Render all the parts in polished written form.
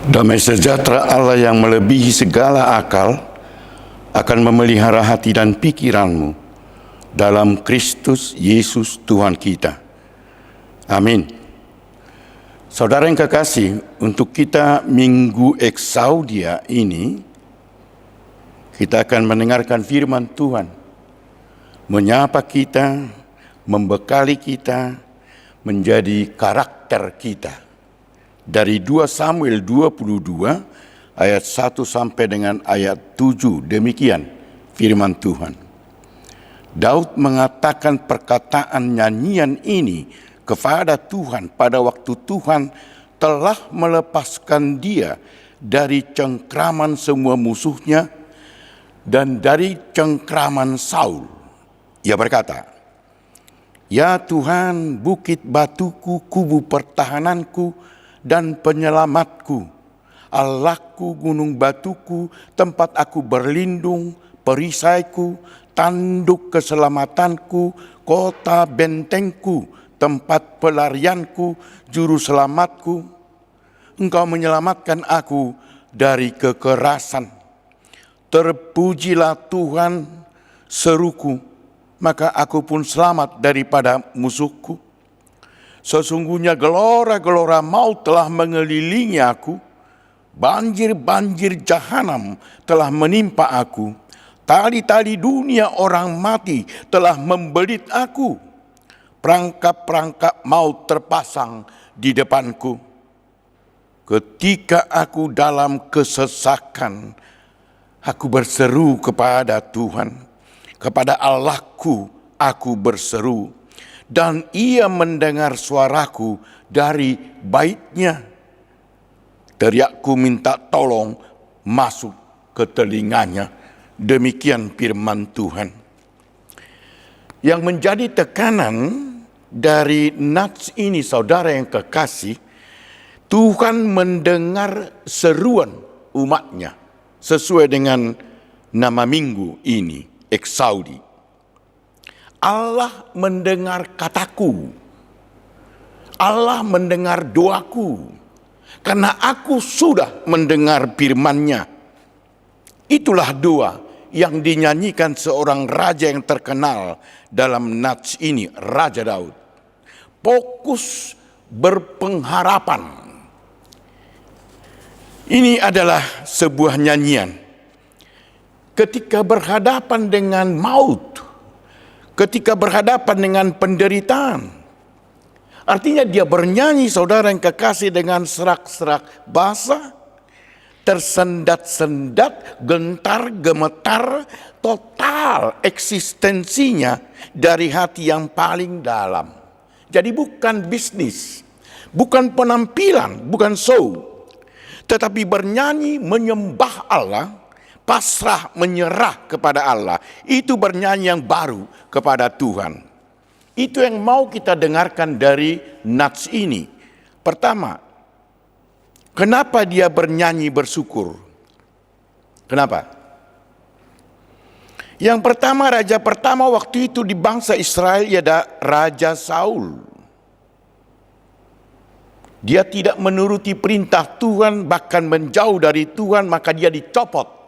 Damai sejahtera Allah yang melebihi segala akal akan memelihara hati dan pikiranmu dalam Kristus Yesus Tuhan kita. Amin. Saudara yang kekasih, untuk kita Minggu Eksaudia ini, kita akan mendengarkan firman Tuhan, menyapa kita, membekali kita, menjadi karakter kita. Dari 2 Samuel 22 ayat 1 sampai dengan ayat 7, demikian firman Tuhan. Daud mengatakan perkataan nyanyian ini kepada Tuhan pada waktu Tuhan telah melepaskan dia dari cengkraman semua musuhnya dan dari cengkraman Saul. Ia berkata, "Ya Tuhan, bukit batuku, kubu pertahananku, dan penyelamatku, Allahku, gunung batuku, tempat aku berlindung, perisaiku, tanduk keselamatanku, kota bentengku, tempat pelarianku, juru selamatku. Engkau menyelamatkan aku dari kekerasan. Terpujilah Tuhan, seruku, maka aku pun selamat daripada musuhku. Sesungguhnya gelora-gelora maut telah mengelilingi aku, banjir-banjir jahanam telah menimpa aku, tali-tali dunia orang mati telah membelit aku, perangkap-perangkap maut terpasang di depanku. Ketika aku dalam kesesakan, aku berseru kepada Tuhan, kepada Allahku aku berseru, dan ia mendengar suaraku dari baitnya. Teriakku minta tolong masuk ke telinganya." Demikian firman Tuhan. Yang menjadi tekanan dari nats ini, saudara yang kekasih, Tuhan mendengar seruan umatnya sesuai dengan nama minggu ini, Eksaudi. Allah mendengar kataku, Allah mendengar doaku, karena aku sudah mendengar firman-Nya. Itulah doa yang dinyanyikan seorang raja yang terkenal dalam nats ini, Raja Daud. Fokus berpengharapan. Ini adalah sebuah nyanyian. Ketika berhadapan dengan maut, ketika berhadapan dengan penderitaan, artinya dia bernyanyi, saudara yang kekasih, dengan serak-serak basah, tersendat-sendat, gentar, gemetar, total eksistensinya dari hati yang paling dalam. Jadi bukan bisnis, bukan penampilan, bukan show, tetapi bernyanyi menyembah Allah, pasrah menyerah kepada Allah. Itu bernyanyi yang baru kepada Tuhan. Itu yang mau kita dengarkan dari nats ini. Pertama, kenapa dia bernyanyi bersyukur? Kenapa? Yang pertama, raja pertama waktu itu di bangsa Israel ada Raja Saul. Dia tidak menuruti perintah Tuhan, bahkan menjauh dari Tuhan, maka dia dicopot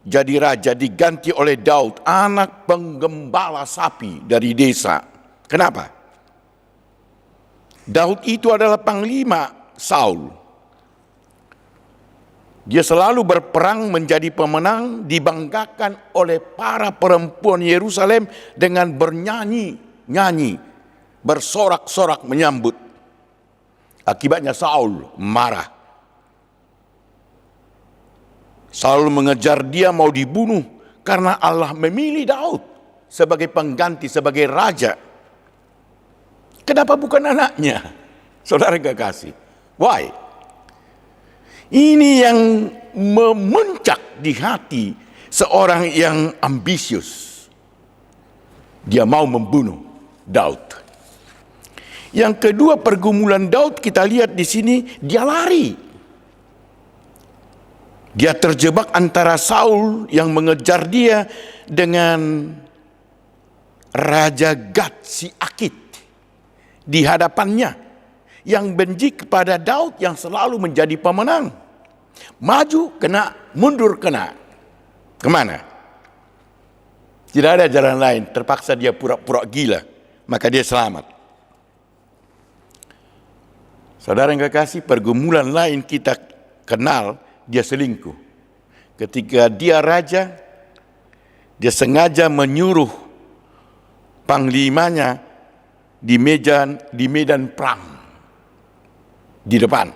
jadi raja, diganti oleh Daud, anak penggembala sapi dari desa. Kenapa? Daud itu adalah panglima Saul. Dia selalu berperang, menjadi pemenang, dibanggakan oleh para perempuan Yerusalem dengan bernyanyi, bersorak-sorak menyambut. Akibatnya Saul marah. Saul mengejar dia, mau dibunuh, karena Allah memilih Daud sebagai pengganti, sebagai raja. Kenapa bukan anaknya? Saudara kekasih, why? Ini yang memuncak di hati seorang yang ambisius. Dia mau membunuh Daud. Yang kedua, pergumulan Daud kita lihat di sini, dia lari. Dia terjebak antara Saul yang mengejar dia dengan Raja Gad si Akit di hadapannya. yang benci kepada Daud yang selalu menjadi pemenang. Maju kena, mundur kena. Kemana? Tidak ada jalan lain, terpaksa dia pura-pura gila, maka dia selamat. Saudara yang kekasih, pergumulan lain kita kenal, dia selingkuh. Ketika dia raja, dia sengaja menyuruh panglimanya di medan perang di depan,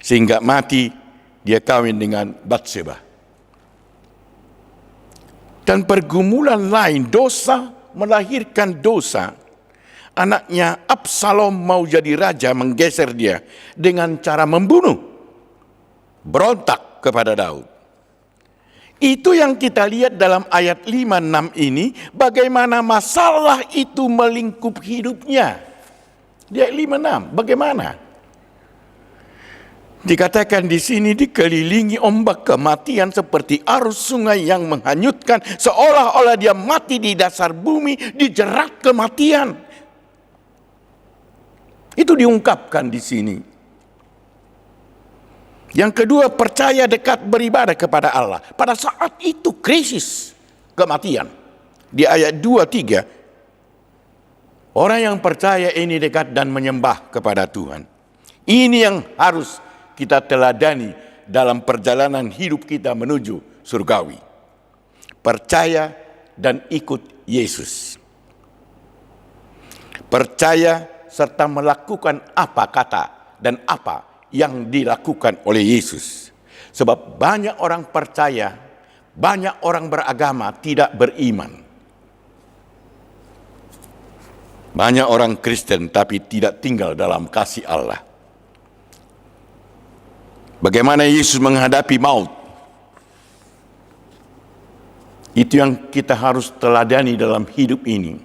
sehingga mati. Dia kawin dengan Batseba. Dan pergumulan lain, dosa melahirkan dosa. Anaknya Absalom mau jadi raja, menggeser dia dengan cara membunuh, berontak kepada Daud. Itu yang kita lihat dalam ayat 5-6 ini, bagaimana masalah itu melingkup hidupnya. Di ayat 5-6, bagaimana? Dikatakan di sini dikelilingi ombak kematian seperti arus sungai yang menghanyutkan, seolah-olah dia mati di dasar bumi, dijerat kematian. Itu diungkapkan di sini. Yang kedua, percaya dekat beribadah kepada Allah. Pada saat itu krisis kematian. Di ayat 2-3, orang yang percaya ini dekat dan menyembah kepada Tuhan. Ini yang harus kita teladani dalam perjalanan hidup kita menuju surgawi. Percaya dan ikut Yesus. Percaya serta melakukan apa kata dan apa yang dilakukan oleh Yesus. Sebab banyak orang percaya, banyak orang beragama tidak beriman. Banyak orang Kristen tapi tidak tinggal dalam kasih Allah. Bagaimana Yesus menghadapi maut? Itu yang kita harus teladani dalam hidup ini.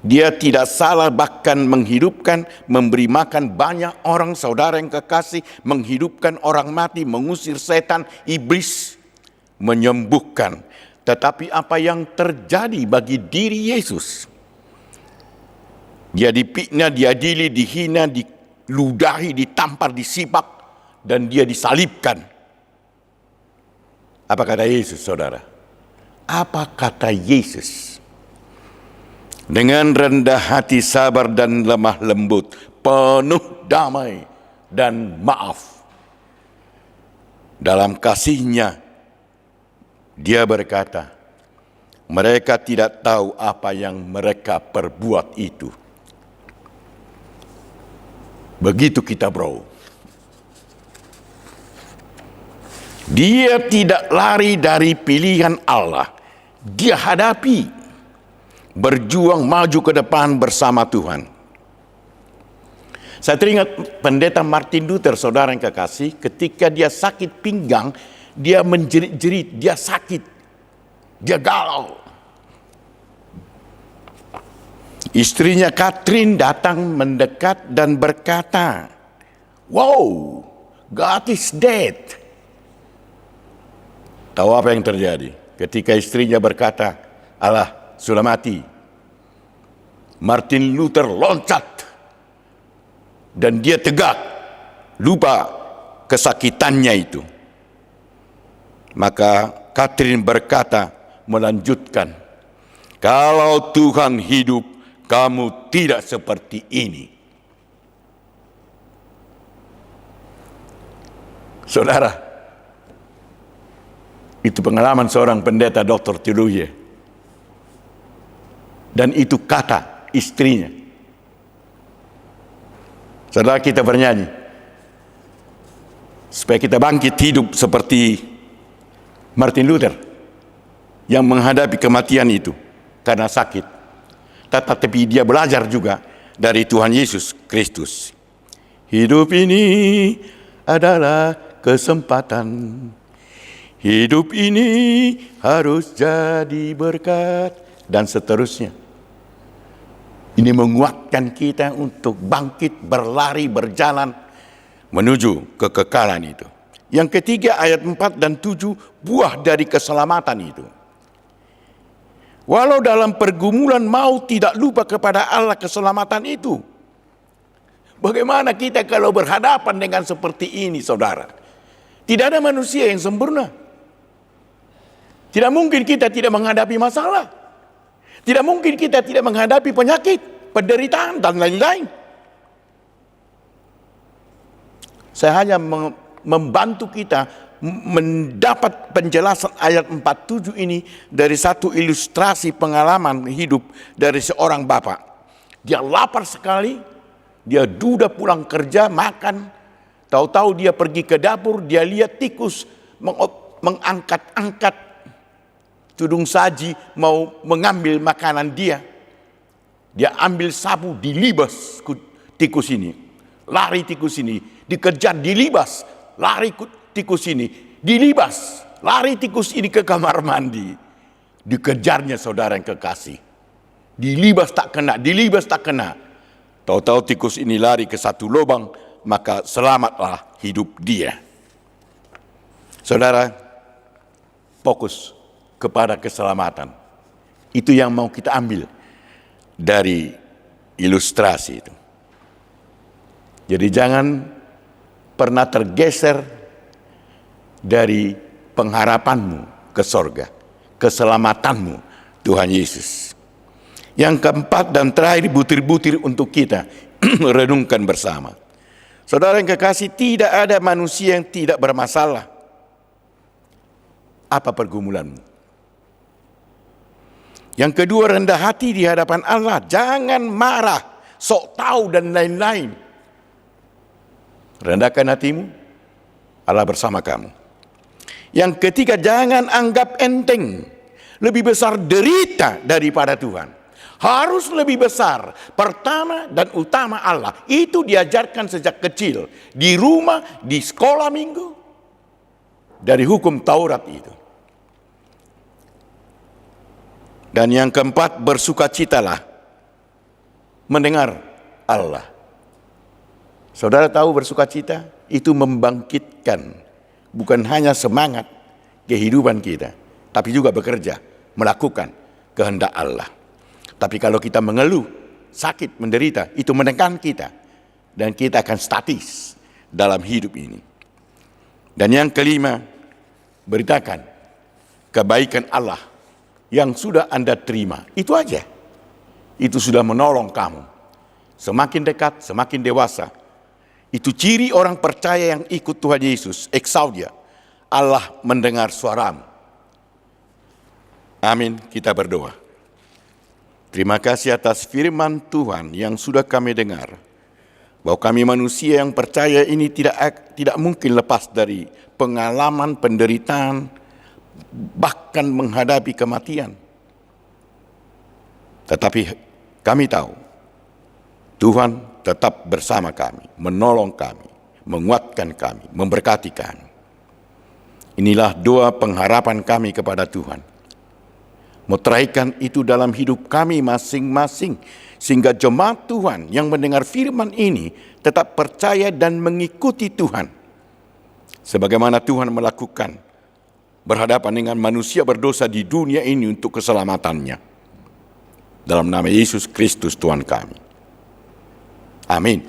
Dia tidak salah bahkan menghidupkan, memberi makan banyak orang, saudara yang kekasih, menghidupkan orang mati, mengusir setan, iblis, menyembuhkan. Tetapi apa yang terjadi bagi diri Yesus? Dia dipikna, diadili, dihina, diludahi, ditampar, disipak, dan dia disalibkan. Apa kata Yesus, saudara? Apa kata Yesus? Dengan rendah hati, sabar dan lemah lembut, penuh damai dan maaf. Dalam kasihnya, dia berkata, mereka tidak tahu apa yang mereka perbuat itu. Begitu kita, bro. Dia tidak lari dari pilihan Allah. Dia hadapi, berjuang maju ke depan bersama Tuhan. Saya teringat pendeta Martin Luther, saudara yang kekasih, ketika dia sakit pinggang, dia menjerit-jerit, dia sakit, dia galau. Istrinya Catherine datang mendekat dan berkata, "Wow, God is dead." Tahu apa yang terjadi? Ketika istrinya berkata, Allah sudah mati, Martin Luther loncat dan dia tegak, lupa kesakitannya itu. Maka Catherine berkata, melanjutkan, kalau Tuhan hidup, kamu tidak seperti ini. Saudara, itu pengalaman seorang pendeta Dr. teologi. Dan itu kata istrinya. Saudara, kita bernyanyi supaya kita bangkit hidup seperti Martin Luther yang menghadapi kematian itu karena sakit. Tetapi dia belajar juga dari Tuhan Yesus Kristus. Hidup ini adalah kesempatan. Hidup ini harus jadi berkat, dan seterusnya. Ini menguatkan kita untuk bangkit, berlari, berjalan menuju kekekalan itu. Yang ketiga, ayat 4 dan 7, buah dari keselamatan itu. Walau dalam pergumulan mau tidak lupa kepada Allah keselamatan itu. Bagaimana kita kalau berhadapan dengan seperti ini, saudara? Tidak ada manusia yang sempurna. Tidak mungkin kita tidak menghadapi masalah. Tidak mungkin kita tidak menghadapi penyakit, penderitaan, dan lain-lain. Saya hanya membantu kita mendapat penjelasan ayat 47 ini dari satu ilustrasi pengalaman hidup dari seorang bapak. Dia lapar sekali, dia duda pulang kerja, makan. Tahu-tahu dia pergi ke dapur, dia lihat tikus mengangkat-angkat tudung saji mau mengambil makanan dia. Dia ambil sapu, dilibas tikus ini. Lari tikus ini, dikejar, dilibas. Lari tikus ini, dilibas. Lari tikus ini ke kamar mandi. Dikejarnya saudara yang kekasih. Dilibas tak kena, dilibas tak kena. Tahu-tahu tikus ini lari ke satu lubang, maka selamatlah hidup dia. Saudara, fokus kepada keselamatan. Itu yang mau kita ambil dari ilustrasi itu. Jadi jangan pernah tergeser dari pengharapanmu ke sorga, keselamatanmu Tuhan Yesus. Yang keempat dan terakhir, butir-butir untuk kita renungkan bersama. Saudara yang kekasih, tidak ada manusia yang tidak bermasalah. Apa pergumulanmu? Yang kedua, rendah hati di hadapan Allah. Jangan marah, sok tahu dan lain-lain. Rendahkan hatimu, Allah bersama kamu. Yang ketiga, jangan anggap enteng. Lebih besar derita daripada Tuhan. Harus lebih besar. Pertama dan utama Allah. Itu diajarkan sejak kecil. Di rumah, di sekolah minggu. Dari hukum Taurat itu. Dan yang keempat, bersukacitalah mendengar Allah. Saudara tahu bersukacita itu membangkitkan bukan hanya semangat kehidupan kita, tapi juga bekerja, melakukan kehendak Allah. Tapi kalau kita mengeluh, sakit, menderita, itu menekan kita. Dan kita akan statis dalam hidup ini. Dan yang kelima, beritakan kebaikan Allah yang sudah Anda terima. Itu aja. Itu sudah menolong kamu. Semakin dekat, semakin dewasa. Itu ciri orang percaya yang ikut Tuhan Yesus. Exaudia. Allah mendengar suaramu. Amin. Kita berdoa. Terima kasih atas firman Tuhan yang sudah kami dengar. Bahwa kami manusia yang percaya ini tidak mungkin lepas dari pengalaman penderitaan, bahkan menghadapi kematian. Tetapi kami tahu Tuhan tetap bersama kami, menolong kami, menguatkan kami, memberkati kami. Inilah doa pengharapan kami kepada Tuhan. Meteraikan itu dalam hidup kami masing-masing, sehingga jemaat Tuhan yang mendengar firman ini tetap percaya dan mengikuti Tuhan. Sebagaimana Tuhan melakukan berhadapan dengan manusia berdosa di dunia ini untuk keselamatannya. Dalam nama Yesus Kristus Tuhan kami. Amin.